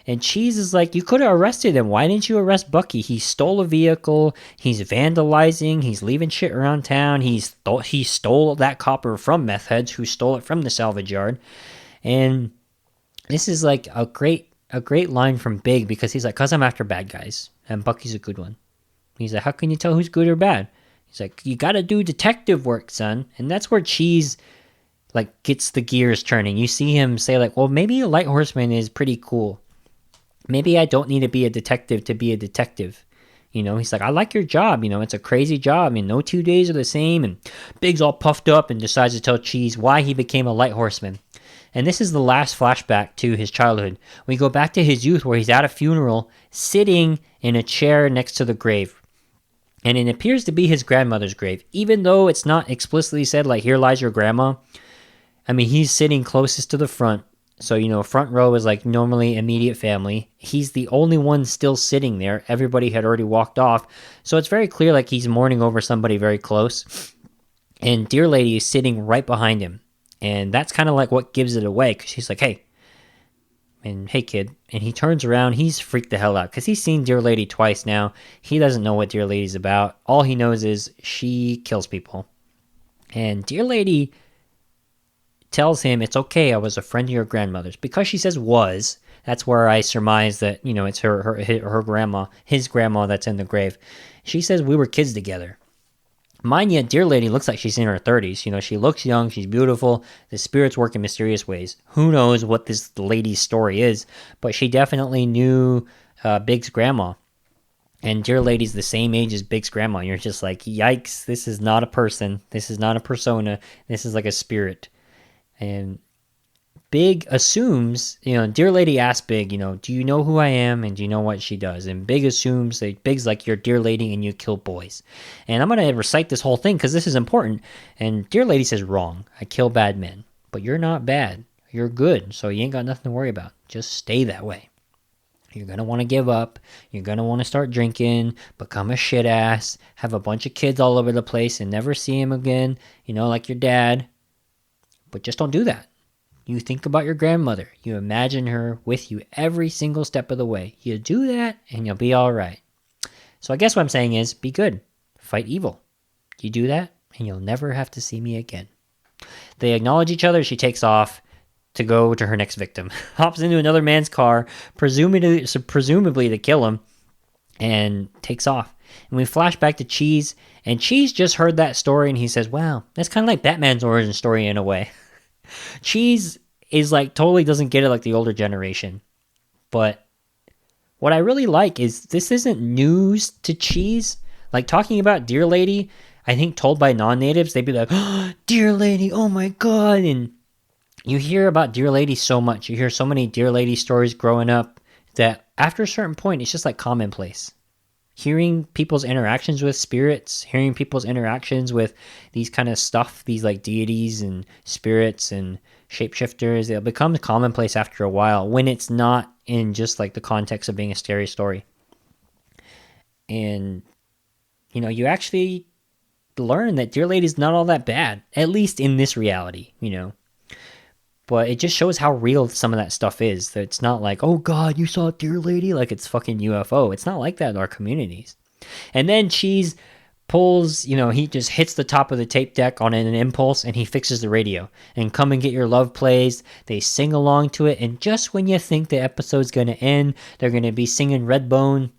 And Cheese is like, you could have arrested him. Why didn't you arrest Bucky? He stole a vehicle. He's vandalizing. He's leaving shit around town. He stole that copper from meth heads who stole it from the salvage yard. And this is like a great line from Big, because he's like, cause I'm after bad guys. And Bucky's a good one. He's like, how can you tell who's good or bad? He's like, you gotta do detective work, son. And that's where Cheese like gets the gears turning. You see him say like, well, maybe a light horseman is pretty cool. Maybe I don't need to be a detective to be a detective. You know, he's like, I like your job. You know, it's a crazy job. And no 2 days are the same. And Big's all puffed up and decides to tell Cheese why he became a light horseman. And this is the last flashback to his childhood. We go back to his youth where he's at a funeral, sitting in a chair next to the grave. And it appears to be his grandmother's grave. Even though it's not explicitly said, like, here lies your grandma. I mean, he's sitting closest to the front. So, you know, front row is like normally immediate family. He's the only one still sitting there. Everybody had already walked off. So it's very clear like he's mourning over somebody very close. And Dear Lady is sitting right behind him. And that's kind of like what gives it away, because she's like, hey. And hey, kid. And he turns around. He's freaked the hell out because he's seen Dear Lady twice now. He doesn't know what Dear Lady's about. All he knows is she kills people. And Dear Lady tells him, it's okay, I was a friend of your grandmother's. Because she says was, that's where I surmise that, it's her grandma, his grandma that's in the grave. She says we were kids together. Mind you, Dear Lady looks like she's in her 30s. She looks young, she's beautiful. The spirits work in mysterious ways. Who knows what this lady's story is, but she definitely knew Big's grandma. And Dear Lady's the same age as Big's grandma. You're just like, yikes, this is not a person. This is not a persona. This is like a spirit. And Big assumes, Dear Lady asks Big, do you know who I am and do you know what she does? And Big assumes that Big's like, you're Dear Lady and you kill boys. And I'm going to recite this whole thing because this is important. And Dear Lady says, wrong. I kill bad men. But you're not bad. You're good. So you ain't got nothing to worry about. Just stay that way. You're going to want to give up. You're going to want to start drinking, become a shit ass, have a bunch of kids all over the place and never see him again, like your dad. But just don't do that. You think about your grandmother. You imagine her with you every single step of the way. You do that and you'll be all right. So I guess what I'm saying is be good. Fight evil. You do that and you'll never have to see me again. They acknowledge each other. She takes off to go to her next victim. Hops into another man's car, presumably to kill him, and takes off. And we flash back to Cheese, and Cheese just heard that story, and he says, wow, that's kind of like Batman's origin story in a way. Cheese is like, totally doesn't get it like the older generation. But what I really like is this isn't news to Cheese. Like talking about Dear Lady, I think told by non-natives, they'd be like, oh, Dear Lady, oh my God. And you hear about Dear Lady so much. You hear so many Dear Lady stories growing up that after a certain point, it's just like commonplace. Hearing people's interactions with spirits, hearing people's interactions with these kind of stuff, these like deities and spirits and shapeshifters, it becomes commonplace after a while when it's not in just like the context of being a scary story. And, you actually learn that Dear Lady's not all that bad, at least in this reality, But it just shows how real some of that stuff is. That it's not like, oh God, you saw Dear Lady? Like it's fucking UFO. It's not like that in our communities. And then Cheese pulls, he just hits the top of the tape deck on an impulse and he fixes the radio. And Come and Get Your Love plays. They sing along to it. And just when you think the episode's going to end, they're going to be singing Redbone,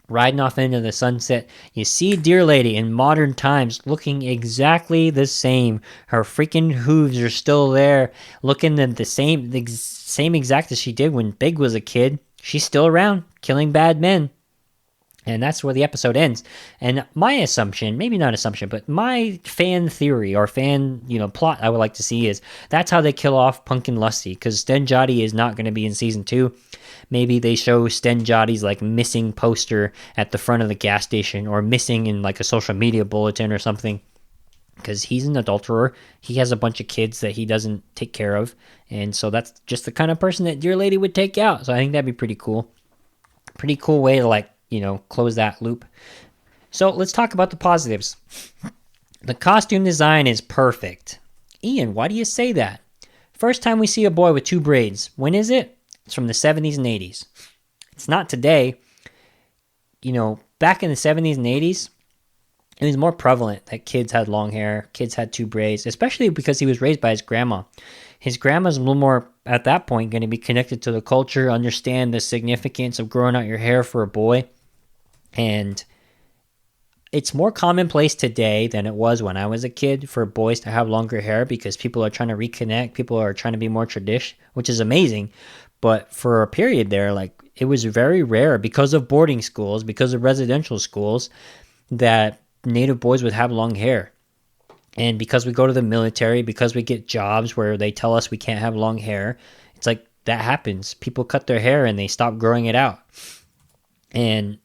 riding off into the sunset. You see Dear Lady in modern times looking exactly the same. Her freaking hooves are still there, looking the same exact as she did when Big was a kid. She's still around, killing bad men. And that's where the episode ends. And my assumption, maybe not assumption, but my fan theory or fan, plot I would like to see is that's how they kill off Pumpkin Lusty, because Sten Jotty is not going to be in season 2. Maybe they show Sten Jotty's like missing poster at the front of the gas station or missing in like a social media bulletin or something, because he's an adulterer. He has a bunch of kids that he doesn't take care of. And so that's just the kind of person that Dear Lady would take out. So I think that'd be pretty cool. Pretty cool way to like, close that loop. So let's talk about the positives. The costume design is perfect. Ian, why do you say that? First time we see a boy with 2 braids. When is it? It's from the 70s and 80s. It's not today. Back in the 70s and 80s, it was more prevalent that kids had long hair, kids had 2 braids, especially because he was raised by his grandma. His grandma's a little more, at that point, going to be connected to the culture, understand the significance of growing out your hair for a boy. And it's more commonplace today than it was when I was a kid for boys to have longer hair because people are trying to reconnect. People are trying to be more traditional, which is amazing. But for a period there, like it was very rare because of boarding schools, because of residential schools, that Native boys would have long hair. And because we go to the military, because we get jobs where they tell us we can't have long hair, it's like that happens. People cut their hair and they stop growing it out. And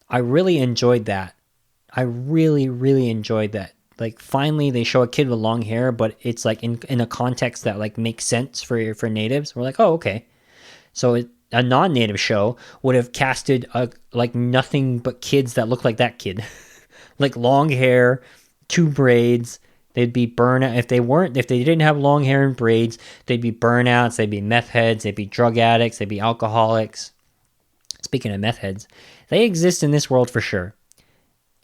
I really enjoyed that. I really, really enjoyed that. Like finally they show a kid with long hair, but it's like in a context that like makes sense for natives. We're like, oh, okay. So a non-native show would have casted like nothing but kids that look like that kid. Like long hair, 2 braids. They'd be burnout. If they didn't have long hair and braids, they'd be burnouts, they'd be meth heads, they'd be drug addicts, they'd be alcoholics. Speaking of meth heads, they exist in this world for sure.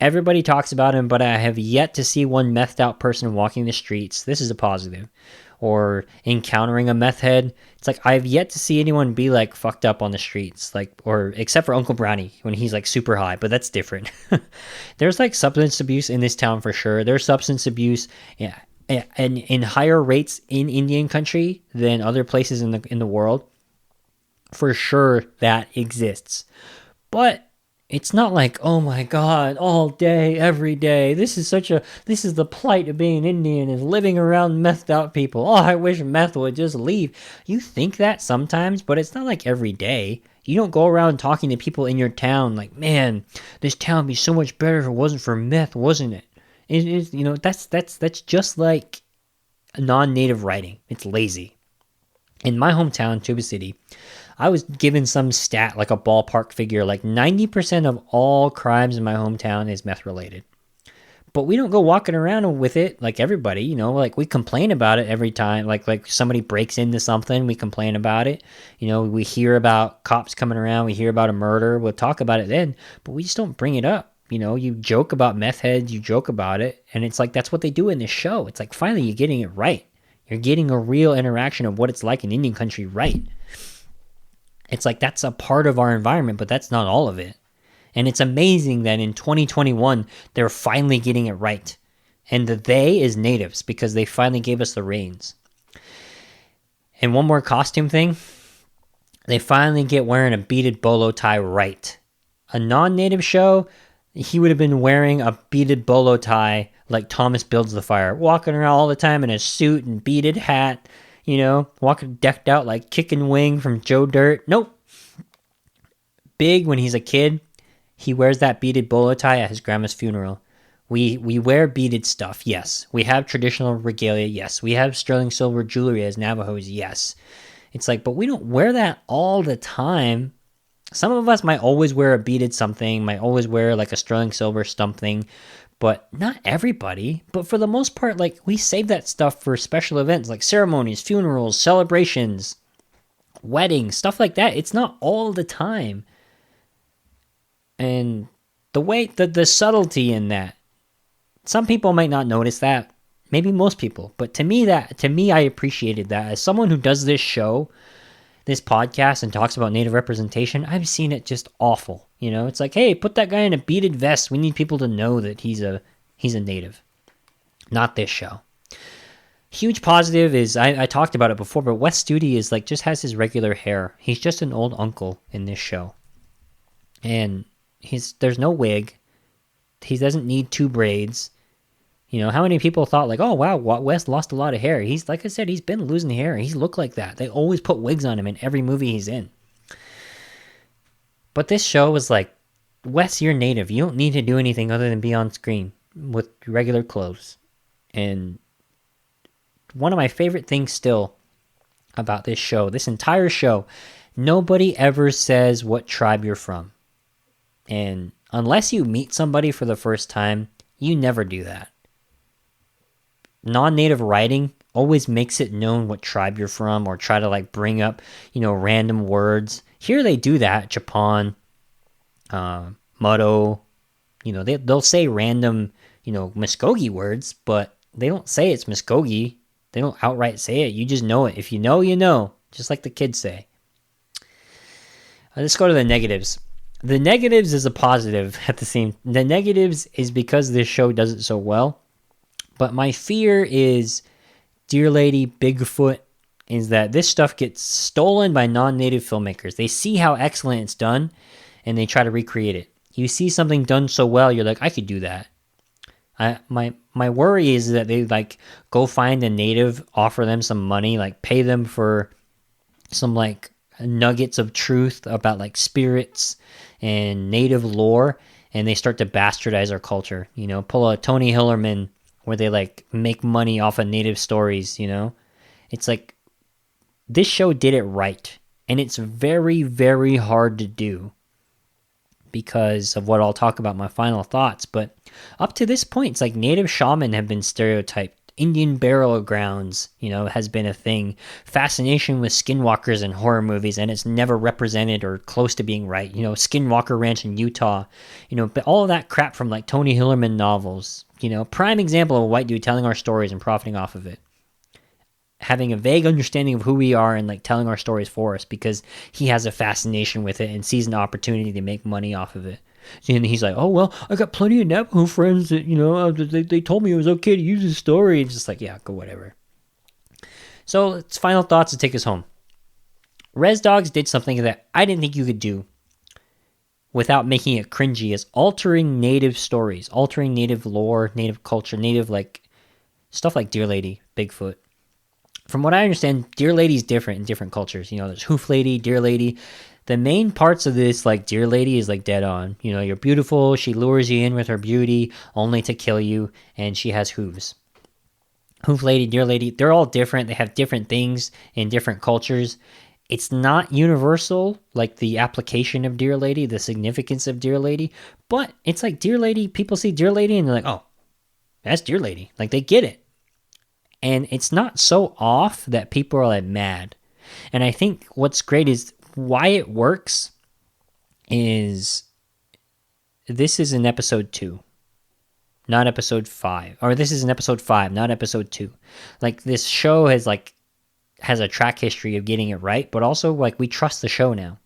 Everybody talks about him, but I have yet to see one methed out person walking the streets. This is a positive. Or encountering a meth head. It's like I've yet to see anyone be like fucked up on the streets, like, or except for Uncle Brownie when he's like super high, but that's different. There's like substance abuse in this town for sure. There's substance abuse, yeah, and in higher rates in Indian country than other places in the world. For sure that exists. But it's not like, oh my God, all day, every day. This is the plight of being Indian, is living around methed out people. Oh, I wish meth would just leave. You think that sometimes, but it's not like every day. You don't go around talking to people in your town like, man, this town would be so much better if it wasn't for meth, wasn't it? It is, that's just like non-native writing. It's lazy. In my hometown, Tuba City, I was given some stat, like a ballpark figure, like 90% of all crimes in my hometown is meth related. But we don't go walking around with it like everybody, like we complain about it every time. Like somebody breaks into something, we complain about it. We hear about cops coming around, we hear about a murder, we'll talk about it then, but we just don't bring it up. You joke about meth heads, you joke about it, and it's like that's what they do in this show. It's like finally you're getting it right. You're getting a real interaction of what it's like in Indian country right. It's like that's a part of our environment, but that's not all of it. And it's amazing that in 2021, they're finally getting it right. And the they is natives because they finally gave us the reins. And one more costume thing. They finally get wearing a beaded bolo tie right. A non-native show, he would have been wearing a beaded bolo tie like Thomas Builds the Fire, walking around all the time in a suit and beaded hat. Walking decked out like Kickin' Wing from Joe Dirt. Nope. Big when he's a kid, he wears that beaded bolo tie at his grandma's funeral. We wear beaded stuff, yes. We have traditional regalia, yes. We have sterling silver jewelry as Navajos, yes. It's like, but we don't wear that all the time. Some of us might always wear a beaded something, might always wear like a sterling silver stump thing, but not everybody. But for the most part, like we save that stuff for special events like ceremonies, funerals, celebrations, weddings, stuff like that. It's not all the time. And the way the subtlety in that, some people might not notice that. Maybe most people. But to me, I appreciated that. As someone who does this show, this podcast, and talks about native representation, I've seen it just awful. It's like, hey, put that guy in a beaded vest. We need people to know that he's a native. Not this show. Huge positive is, I talked about it before, but Wes Studi is like, just has his regular hair. He's just an old uncle in this show. And there's no wig. He doesn't need 2 braids. How many people thought like, oh wow, Wes lost a lot of hair. He's, like I said, he's been losing hair. He's looked like that. They always put wigs on him in every movie he's in. But this show was like, Wes, you're native. You don't need to do anything other than be on screen with regular clothes. And one of my favorite things still about this show, this entire show, nobody ever says what tribe you're from. And unless you meet somebody for the first time, you never do that. Non-native writing always makes it known what tribe you're from, or try to like bring up, random words. Here they do that. Chapon, Mutto, they'll say random, Muskogee words, but they don't say it's Muskogee. They don't outright say it. You just know it. If you know, you know. Just like the kids say. Let's go to the negatives. The negatives is a positive at the same. The negatives is because this show does it so well. But my fear is, Dear Lady, Bigfoot, is that this stuff gets stolen by non-native filmmakers. They see how excellent it's done, and they try to recreate it. You see something done so well, you're like, I could do that. My worry is that they like go find a native, offer them some money, like pay them for some like nuggets of truth about like spirits and native lore, and they start to bastardize our culture. Pull a Tony Hillerman where they like make money off of native stories. It's like this show did it right, and it's very, very hard to do because of what I'll talk about my final thoughts. But up to this point, it's like native shaman have been stereotyped Indian burial grounds, has been a thing. Fascination with skinwalkers in horror movies, and it's never represented or close to being right. Skinwalker Ranch in Utah, but all of that crap from like Tony Hillerman novels, prime example of a white dude telling our stories and profiting off of it. Having a vague understanding of who we are and like telling our stories for us because he has a fascination with it and sees an opportunity to make money off of it. And he's like, oh, well, I got plenty of Navajo friends that, they told me it was okay to use this story. It's just like, yeah, go whatever. So it's final thoughts to take us home. Res Dogs did something that I didn't think you could do without making it cringy, is altering native stories, altering native lore, native culture, native like stuff like Deer Lady, Bigfoot. From what I understand, Deer Lady's different in different cultures. There's Hoof Lady, Deer Lady. The main parts of this, like Deer Lady, is like dead on. You're beautiful. She lures you in with her beauty, only to kill you, and she has hooves. Hoof Lady, Deer Lady, they're all different. They have different things in different cultures. It's not universal, like the application of Deer Lady, the significance of Deer Lady, but it's like Deer Lady. People see Deer Lady and they're like, oh, that's Deer Lady. Like they get it. And it's not so off that people are like mad. And I think what's great is why it works is this is in episode 2, not episode 5. Or this is in episode 5, not episode 2. Like this show has a track history of getting it right, but also like we trust the show now.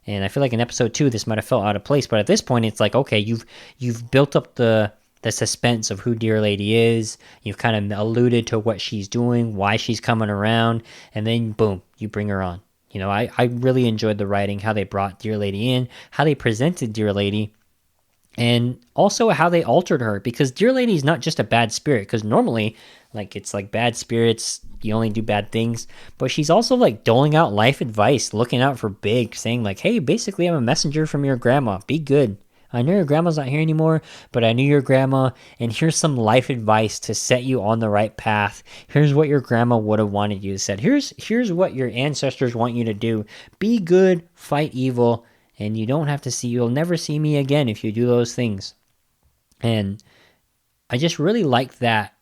And I feel like in episode 2 this might have felt out of place, but at this point it's like, okay, you've built up the suspense of who Deer Lady is. You've kind of alluded to what she's doing, why she's coming around, and then boom, you bring her on. I really enjoyed the writing, how they brought Deer Lady in, how they presented Deer Lady, and also how they altered her, because Deer Lady is not just a bad spirit, because normally like it's like bad spirits, you only do bad things, but she's also like doling out life advice, looking out for Big, saying like, hey, basically I'm a messenger from your grandma, be good. I know your grandma's not here anymore, but I knew your grandma, and here's some life advice to set you on the right path. Here's what your grandma would have wanted you to say. Here's what your ancestors want you to do. Be good, fight evil, and you'll never see me again if you do those things. And I just really like that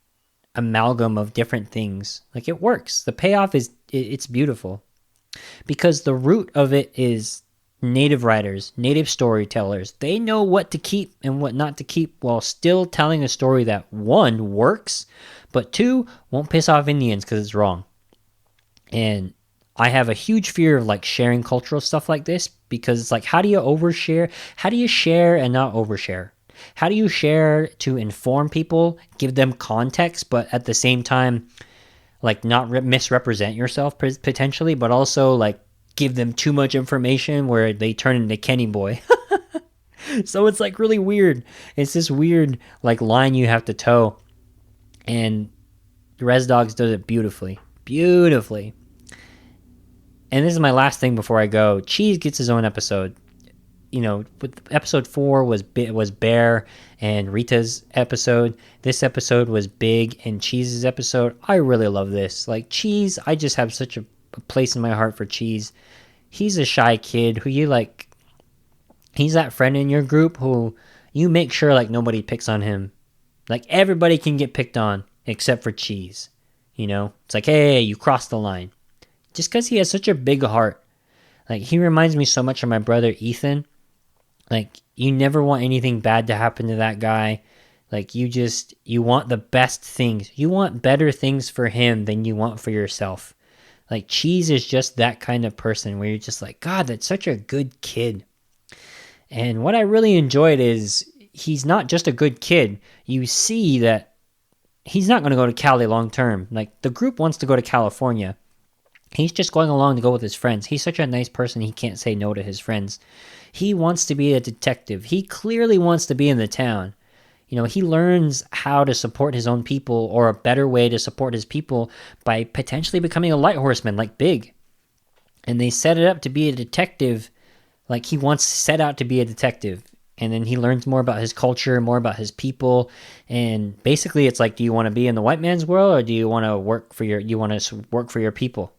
amalgam of different things. Like it works. The payoff it's beautiful. Because the root of it is native writers, native storytellers. They know what to keep and what not to keep while still telling a story that 1, works, but 2, won't piss off Indians because it's wrong. And I have a huge fear of like sharing cultural stuff like this, because it's like, how do you overshare? How do you share and not overshare? How do you share to inform people, give them context, but at the same time, like not misrepresent yourself potentially, but also like give them too much information where they turn into Kenny Boy. So it's like really weird. It's this weird like line you have to toe. And Res Dogs does it beautifully. Beautifully. And this is my last thing before I go. Cheese gets his own episode. With episode 4 was Bear and Rita's episode. This episode was Big and Cheese's episode. I really love this. Like Cheese, I just have such a place in my heart for Cheese. He's a shy kid who he's that friend in your group who you make sure like nobody picks on him. Like everybody can get picked on except for Cheese. It's like, hey, you crossed the line. Just because he has such a big heart. Like he reminds me so much of my brother Ethan. Like you never want anything bad to happen to that guy. Like you want the best things. You want better things for him than you want for yourself. Like Cheese is just that kind of person where you're just like, God, that's such a good kid. And what I really enjoyed is he's not just a good kid. You see that he's not going to go to Cali long term. Like the group wants to go to California. He's just going along to go with his friends. He's such a nice person, he can't say no to his friends. He wants to be a detective. He clearly wants to be in the town. He learns how to support his own people, or a better way to support his people, by potentially becoming a light horseman like Big. And they set it up to be a detective, like he wants to set out to be a detective. And then he learns more about his culture, more about his people. And basically it's like, do you want to be in the white man's world, or do you want to work for your people?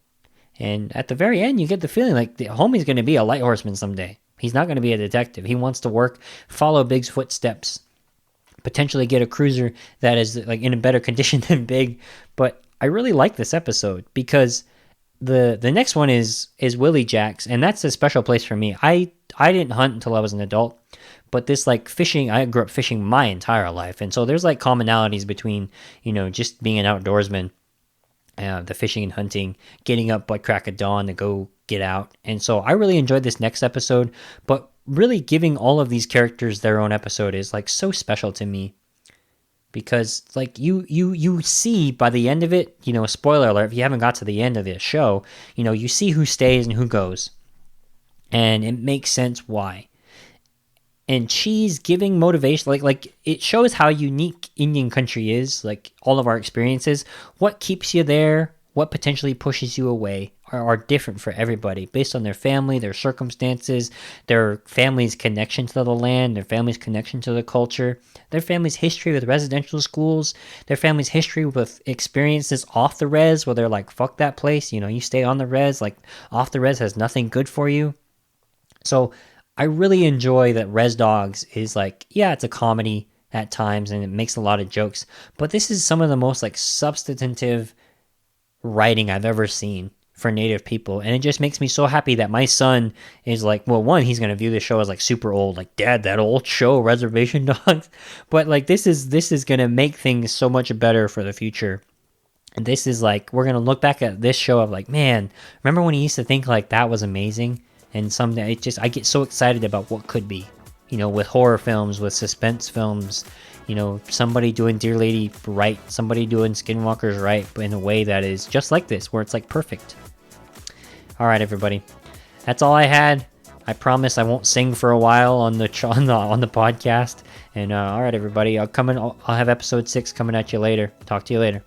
And at the very end, you get the feeling like the homie's going to be a light horseman someday. He's not going to be a detective. He wants to follow Big's footsteps. potentially get a cruiser that is like in a better condition than Big. But I really like this episode because the next one is Willie Jacks, and that's a special place for me. I didn't hunt until I was an adult, but this like fishing, I grew up fishing my entire life, and so there's like commonalities between, you know, just being an outdoorsman, the fishing and hunting, getting up by crack of dawn to go get out. And so I really enjoyed this next episode, but really giving all of these characters their own episode is like so special to me. Because like you see by the end of it, you know, spoiler alert, if you haven't got to the end of the show, you know, you see who stays and who goes. And it makes sense why. And she's giving motivation, like it shows how unique Indian country is, like all of our experiences. What keeps you there, what potentially pushes you away are different for everybody based on their family, their circumstances, their family's connection to the land, their family's connection to the culture, their family's history with residential schools, their family's history with experiences off the res where they're like, fuck that place, you know, you stay on the res, like off the res has nothing good for you. So I really enjoy that Res Dogs is like, yeah, it's a comedy at times and it makes a lot of jokes, but this is some of the most like substantive writing I've ever seen for Native people. And it just makes me so happy that my son is like, well, one, he's going to view this show as like super old, like, Dad, that old show, Reservation Dogs. But like, this is going to make things so much better for the future. And this is like, we're going to look back at this show of like, man, remember when he used to think like that was amazing? And someday I get so excited about what could be, you know, with horror films, with suspense films, you know, somebody doing Dear Lady right, somebody doing Skinwalkers right, but in a way that is just like this, where it's like perfect. All right, everybody, that's all I had. I promise I won't sing for a while on the podcast. And all right, everybody, I'll have episode 6 coming at you later. Talk to you later.